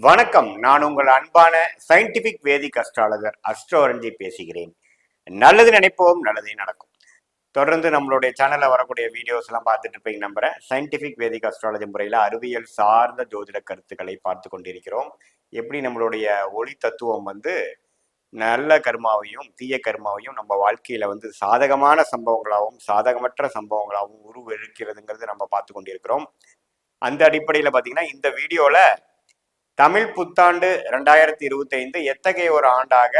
வணக்கம். நான் உங்கள் அன்பான சயின்டிபிக் வேதிக் அஸ்ட்ராலஜர் அஸ்ட்ரோரஞ்சி பேசுகிறேன். நல்லது நினைப்போம், நல்லதே நடக்கும். தொடர்ந்து நம்மளுடைய சேனல்ல வரக்கூடிய வீடியோஸ் எல்லாம் பார்த்துட்டு இருப்பீங்க நம்புறேன். சயின்டிபிக் வேதிக் அஸ்ட்ராலஜி முறையில அறிவியல் சார்ந்த ஜோதிட கருத்துக்களை பார்த்து கொண்டிருக்கிறோம். எப்படி நம்மளுடைய ஒளி தத்துவம் நல்ல கர்மாவையும் தீய கர்மாவையும் நம்ம வாழ்க்கையில சாதகமான சம்பவங்களாகவும் சாதகமற்ற சம்பவங்களாகவும் உருவெடுக்கிறதுங்கிறது நம்ம பார்த்து கொண்டிருக்கிறோம். அந்த அடிப்படையில் பார்த்தீங்கன்னா இந்த வீடியோல தமிழ் புத்தாண்டு 2025 எத்தகைய ஒரு ஆண்டாக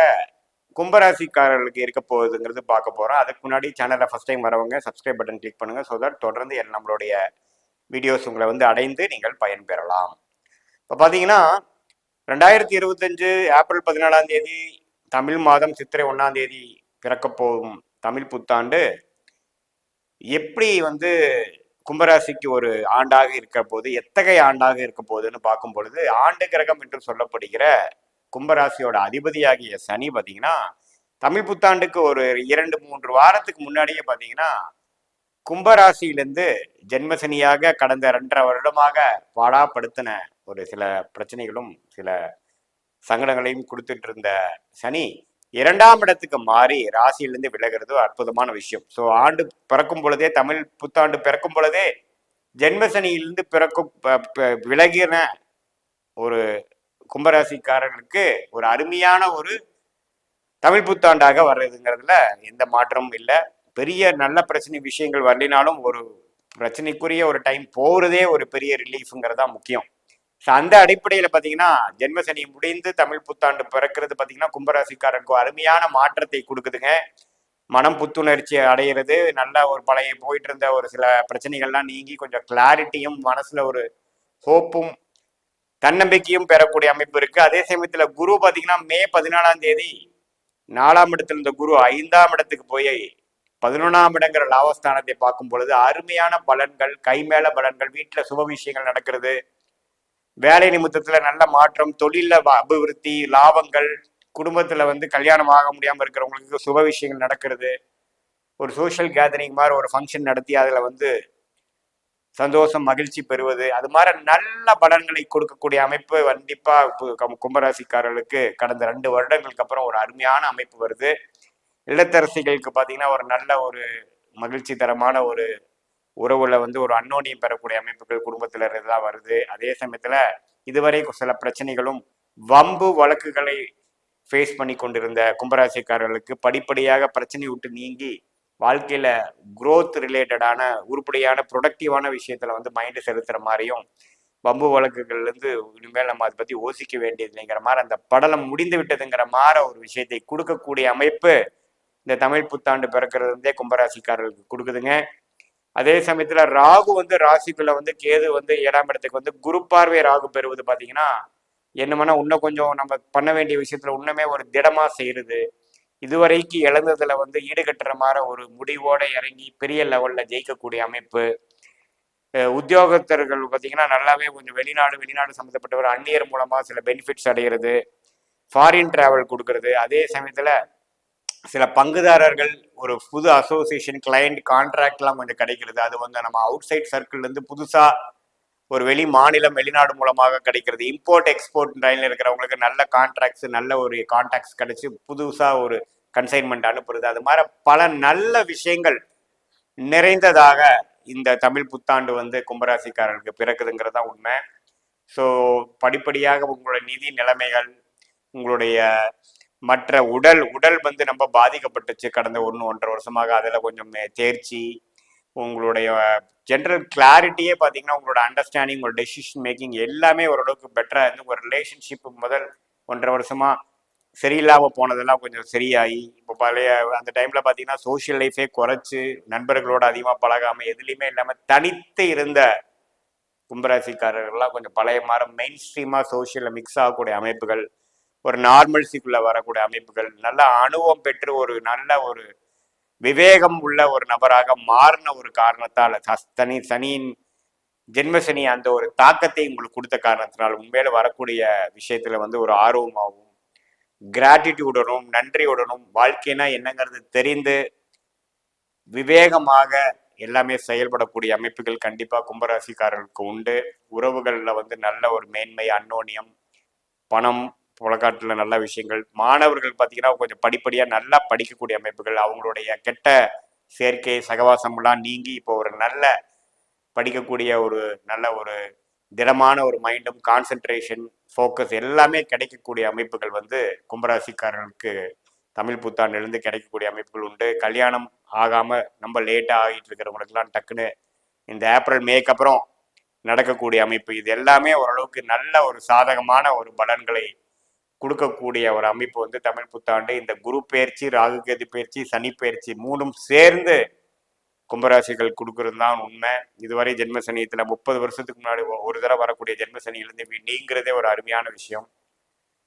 கும்பராசிக்காரர்களுக்கு இருக்க போகுதுங்கிறது பார்க்க போறோம். அதுக்கு முன்னாடி சேனலை ஃபர்ஸ்ட் டைம் வரவங்க சப்ஸ்கிரைப் பட்டன் கிளிக் பண்ணுங்க. ஸோ தட் தொடர்ந்து நம்மளுடைய வீடியோஸ் உங்களை அடைந்து நீங்கள் பயன்பெறலாம். இப்போ பார்த்தீங்கன்னா 2025 ஏப்ரல் 14ஆம் தேதி தமிழ் மாதம் சித்திரை 1ஆம் தேதி பிறக்க போகும் தமிழ் புத்தாண்டு எப்படி கும்பராசிக்கு ஒரு ஆண்டாக இருக்க போது, எத்தகைய ஆண்டாக இருக்க போகுதுன்னு பார்க்கும் பொழுது, ஆண்டு கிரகம் என்று சொல்லப்படுகிற கும்பராசியோட அதிபதியாகிய சனி பார்த்தீங்கன்னா தமிழ் புத்தாண்டுக்கு ஒரு 2-3 வாரத்துக்கு முன்னாடியே பார்த்தீங்கன்னா கும்பராசியிலிருந்து ஜென்மசனியாக கடந்த 2.5 வருடமாக பாடாப்படுத்தின ஒரு சில பிரச்சனைகளும் சில சங்கடங்களையும் கொடுத்துட்டு இருந்த சனி 2ஆம் இடத்துக்கு மாறி ராசியிலிருந்து விலகிறது அற்புதமான விஷயம். ஸோ ஆண்டு பிறக்கும் பொழுதே, தமிழ் புத்தாண்டு பிறக்கும் பொழுதே ஜென்மசனியிலிருந்து பிறக்கும் விலகின ஒரு கும்பராசிக்காரர்களுக்கு ஒரு அருமையான ஒரு தமிழ் புத்தாண்டாக வர்றதுங்கிறதுல எந்த மாற்றமும் இல்லை. பெரிய நல்ல பிரச்சனை விஷயங்கள் வரலினாலும் ஒரு பிரச்சனைக்குரிய ஒரு டைம் போகிறதே ஒரு பெரிய ரிலீஃப்ங்கிறது தான் முக்கியம். ஸோ அந்த அடிப்படையில் பார்த்தீங்கன்னா ஜென்மசனி முடிந்து தமிழ் புத்தாண்டு பிறக்கிறது பார்த்தீங்கன்னா கும்பராசிக்காரருக்கு அருமையான மாற்றத்தை கொடுக்குதுங்க. மனம் புத்துணர்ச்சி அடைகிறது, நல்ல ஒரு பழைய போயிட்டு இருந்த ஒரு சில பிரச்சனைகள்லாம் நீங்கி கொஞ்சம் கிளாரிட்டியும் மனசுல ஒரு ஹோப்பும் தன்னம்பிக்கையும் பெறக்கூடிய அமைப்பு இருக்கு. அதே சமயத்துல குரு பார்த்தீங்கன்னா மே 14ஆம் தேதி 4ஆம் இடத்துல இருந்த குரு 5ஆம் இடத்துக்கு போய் 11ஆம் இடங்கிற லாபஸ்தானத்தை பார்க்கும் பொழுது அருமையான பலன்கள், கை மேல பலன்கள், வீட்டுல சுப விஷயங்கள் நடக்கிறது, வேலை நிமித்தத்துல நல்ல மாற்றம், தொழில அபிவிருத்தி, லாபங்கள், குடும்பத்துல கல்யாணம் ஆக முடியாம இருக்கிறவங்களுக்கு சுப விஷயங்கள் நடக்கிறது, ஒரு சோஷியல் கேதரிங் மாதிரி ஒரு ஃபங்க்ஷன் நடத்தி அதுல சந்தோஷம் மகிழ்ச்சி பெறுவது, அது மாதிரி நல்ல பலன்களை கொடுக்கக்கூடிய அமைப்பு கண்டிப்பா கும்பராசிக்காரர்களுக்கு கடந்த 2 வருடங்களுக்கு அப்புறம் ஒரு அருமையான அமைப்பு வருது. இல்லத்தரசிகளுக்கு பார்த்தீங்கன்னா ஒரு நல்ல ஒரு மகிழ்ச்சி தரமான ஒரு உறவுல ஒரு அன்னோனியம் பெறக்கூடிய அமைப்புகள் குடும்பத்துல இருந்துதான் வருது. அதே சமயத்துல இதுவரை சில பிரச்சனைகளும் வம்பு வழக்குகளை ஃபேஸ் பண்ணி கொண்டிருந்த கும்பராசிக்காரர்களுக்கு படிப்படியாக பிரச்சனை விட்டு நீங்கி வாழ்க்கையில குரோத் ரிலேட்டடான உருப்படியான ப்ரொடக்டிவான விஷயத்துல மைண்டு செலுத்துற மாதிரியும், வம்பு வழக்குகள்ல இருந்து இனிமேல் நம்ம அதை பத்தி யோசிக்க வேண்டியது இல்லைங்கிற மாதிரி அந்த படலம் முடிந்து விட்டதுங்கிற மாதிரி ஒரு விஷயத்தை கொடுக்கக்கூடிய அமைப்பு இந்த தமிழ் புத்தாண்டு பிறக்கிறதே கும்பராசிக்காரர்களுக்கு கொடுக்குதுங்க. அதே சமயத்துல ராகு ராசிக்குள்ள கேது 7ஆம் இடத்துக்கு குரு பார்வை ராகு பெறுவது பாத்தீங்கன்னா என்னமன்னா இன்னும் கொஞ்சம் நம்ம பண்ண வேண்டிய விஷயத்துல இன்னுமே ஒரு திடமா செய்யறது, இதுவரைக்கும் இழந்ததுல ஈடுகட்டுற மாதிரி ஒரு முடிவோட இறங்கி பெரிய லெவல்ல ஜெயிக்கக்கூடிய அமைப்பு. உத்தியோகத்தர்கள் பார்த்தீங்கன்னா நல்லாவே கொஞ்சம் வெளிநாடு சம்மந்தப்பட்டவர் அந்நியர் மூலமா சில பெனிஃபிட்ஸ் அடைகிறது, ஃபாரின் டிராவல் கொடுக்கறது. அதே சமயத்துல சில பங்குதாரர்கள், ஒரு புது அசோசியேஷன், கிளையண்ட், கான்ட்ராக்ட்லாம் கொஞ்சம் கிடைக்கிறது. அது நம்ம அவுட் சைட் சர்க்கிள் இருந்து புதுசா ஒரு வெளி மாநிலம் வெளிநாடு மூலமாக கிடைக்கிறது. இம்போர்ட் எக்ஸ்போர்ட் லைன்ல இருக்கிறவங்களுக்கு நல்ல கான்ட்ராக்ட்ஸ், நல்ல ஒரு கான்டாக்ட்ஸ் கிடைச்சி புதுசா ஒரு கன்சைன்மெண்ட் அனுப்புறது. அது மாதிரி பல நல்ல விஷயங்கள் நிறைந்ததாக இந்த தமிழ் புத்தாண்டு கும்பராசிக்காரர்களுக்கு பிறக்குதுங்கிறதா உண்மை. ஸோ படிப்படியாக உங்களுடைய நிதி நிலைமைகள், உங்களுடைய மற்ற உடல் ரொம்ப பாதிக்கப்பட்டுச்சு கடந்த 1-1.5 வருஷமாக. அதில் கொஞ்சம் தேர்ச்சி, உங்களுடைய ஜென்ரல் கிளாரிட்டியே பார்த்தீங்கன்னா உங்களோட அண்டர்ஸ்டாண்டிங், உங்களோட டெசிஷன் மேக்கிங் எல்லாமே ஓரளவுக்கு பெட்டராக இருந்து ஒரு ரிலேஷன்ஷிப் முதல் 1.5 வருஷமா சரியில்லாமல் போனதெல்லாம் கொஞ்சம் சரியாகி இப்போ பழைய அந்த டைம்ல பார்த்தீங்கன்னா சோஷியல் லைஃபே குறைச்சு நண்பர்களோட அதிகமாக பழகாமல் எதுலேயுமே இல்லாமல் தனித்து இருந்த கும்பராசிக்காரர்கள்லாம் கொஞ்சம் பழைய மாறம் மெயின் ஸ்ட்ரீமாக சோஷியலில் மிக்ஸ் ஆகக்கூடிய அமைப்புகள், ஒரு நார்மல்சிக்குள்ள வரக்கூடிய அமைப்புகள், நல்ல அனுபவம் பெற்று ஒரு நல்ல ஒரு விவேகம் உள்ள ஒரு நபராக மாறின ஒரு காரணத்தால் சனியின் ஜென்மசனி அந்த ஒரு தாக்கத்தை உங்களுக்கு கொடுத்த காரணத்தினால் உண்மையில வரக்கூடிய விஷயத்துல ஒரு ஆர்வமாகவும் கிராட்டிடியூடனும் நன்றியுடனும் வாழ்க்கைனா என்னங்கிறது தெரிந்து விவேகமாக எல்லாமே செயல்படக்கூடிய அமைப்புகள் கண்டிப்பா கும்பராசிக்காரர்களுக்கு உண்டு. உறவுகள்ல நல்ல ஒரு மேன்மை, அன்னோனியம், பணம், புழக்காட்டில் நல்ல விஷயங்கள், மாணவர்கள் பார்த்தீங்கன்னா கொஞ்சம் படிப்படியாக நல்லா படிக்கக்கூடிய அமைப்புகள், அவங்களுடைய கெட்ட சேர்க்கை சகவாசம்லாம் நீங்கி இப்போ ஒரு நல்ல படிக்கக்கூடிய ஒரு நல்ல ஒரு திடமான ஒரு மைண்டும் கான்சென்ட்ரேஷன் ஃபோக்கஸ் எல்லாமே கிடைக்கக்கூடிய அமைப்புகள் வந்து கும்பராசிக்காரர்களுக்கு தமிழ் புத்தாண்டிலிருந்து கிடைக்கக்கூடிய அமைப்புகள் உண்டு. கல்யாணம் ஆகாமல் நம்ம லேட்டாக ஆகிட்டு இருக்கிறவங்களுக்குலாம் டக்குன்னு இந்த ஏப்ரல் மேக்கு அப்புறம் நடக்கக்கூடிய அமைப்பு, இது எல்லாமே ஓரளவுக்கு நல்ல ஒரு சாதகமான ஒரு பலன்களை கொடுக்கக்கூடிய ஒரு அமைப்பு வந்து தமிழ் புத்தாண்டு. இந்த குரு பயிற்சி, ராகு கேது பயிற்சி, சனி பயிற்சி மூணும் சேர்ந்து கும்பராசிகள் கொடுக்கறது தான் உண்மை. இதுவரை ஜென்ம சனியத்துல 30 வருஷத்துக்கு முன்னாடி ஒரு தடவை வரக்கூடிய ஜென்ம சனியிலிருந்து நீங்கிறதே ஒரு அருமையான விஷயம்.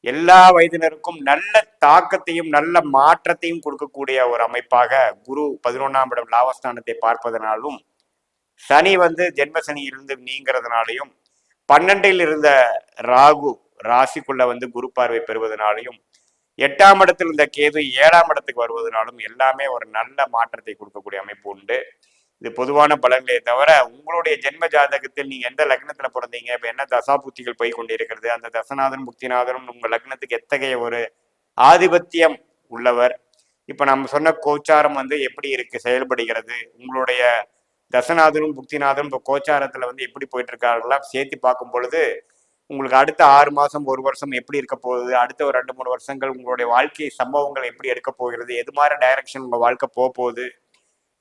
எல்லா வயதினருக்கும் நல்ல தாக்கத்தையும் நல்ல மாற்றத்தையும் கொடுக்கக்கூடிய ஒரு அமைப்பாக குரு 11ஆம் இடம் லாபஸ்தானத்தை பார்ப்பதனாலும், சனி வந்து ஜென்ம சனியிலிருந்து நீங்கிறதுனாலையும், 12ல் இருந்த ராகு ராசிக்குள்ள வந்து குரு பார்வை பெறுவதனாலையும், 8ஆம் இடத்தில் இருந்த கேது 7ஆம் இடத்துக்கு வருவதனாலும் எல்லாமே ஒரு நல்ல மாற்றத்தை கொடுக்கக்கூடிய அமைப்பு உண்டு. இது பொதுவான பலன்களே தவிர, உங்களுடைய ஜென்ம ஜாதகத்தில் நீங்க எந்த லக்னத்துல பிறந்தீங்க, இப்ப என்ன தசாபுத்திகள் போய் கொண்டிருக்கிறது, அந்த தசநாதனும் புக்திநாதனும் உங்க லக்னத்துக்கு எத்தகைய ஒரு ஆதிபத்தியம் உள்ளவர், இப்ப நம்ம சொன்ன கோச்சாரம் வந்து எப்படி இருக்கு செயல்படுகிறது, உங்களுடைய தசநாதனும் புக்திநாதனும் இப்போ கோச்சாரத்துல வந்து எப்படி போயிட்டு இருக்காங்கலாம் சேர்த்து பார்க்கும் பொழுது உங்களுக்கு அடுத்த 6 மாசம் 1 வருஷம் எப்படி இருக்க போகுது, அடுத்த ஒரு 2-3 வருஷங்கள் உங்களுடைய வாழ்க்கை சம்பவங்கள் எப்படி எடுக்க போகிறது, எது மாதிரி டைரக்ஷன் உங்க வாழ்க்கை போகுது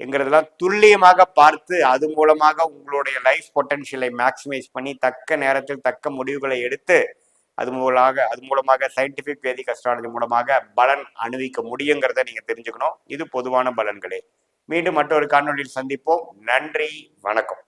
என்கிறதெல்லாம் துல்லியமாக பார்த்து அது மூலமாக உங்களுடைய லைஃப் பொட்டன்ஷியலை மேக்சிமைஸ் பண்ணி தக்க நேரத்தில் தக்க முடிவுகளை எடுத்து அது மூலமாக சயின்டிபிக் வேதிக் அஸ்ட்ராலஜி மூலமாக பலன் அணிவிக்க முடியுங்கிறத நீங்க தெரிஞ்சுக்கணும். இது பொதுவான பலன்களே. மீண்டும் மற்றொரு காணொலியில் சந்திப்போம். நன்றி, வணக்கம்.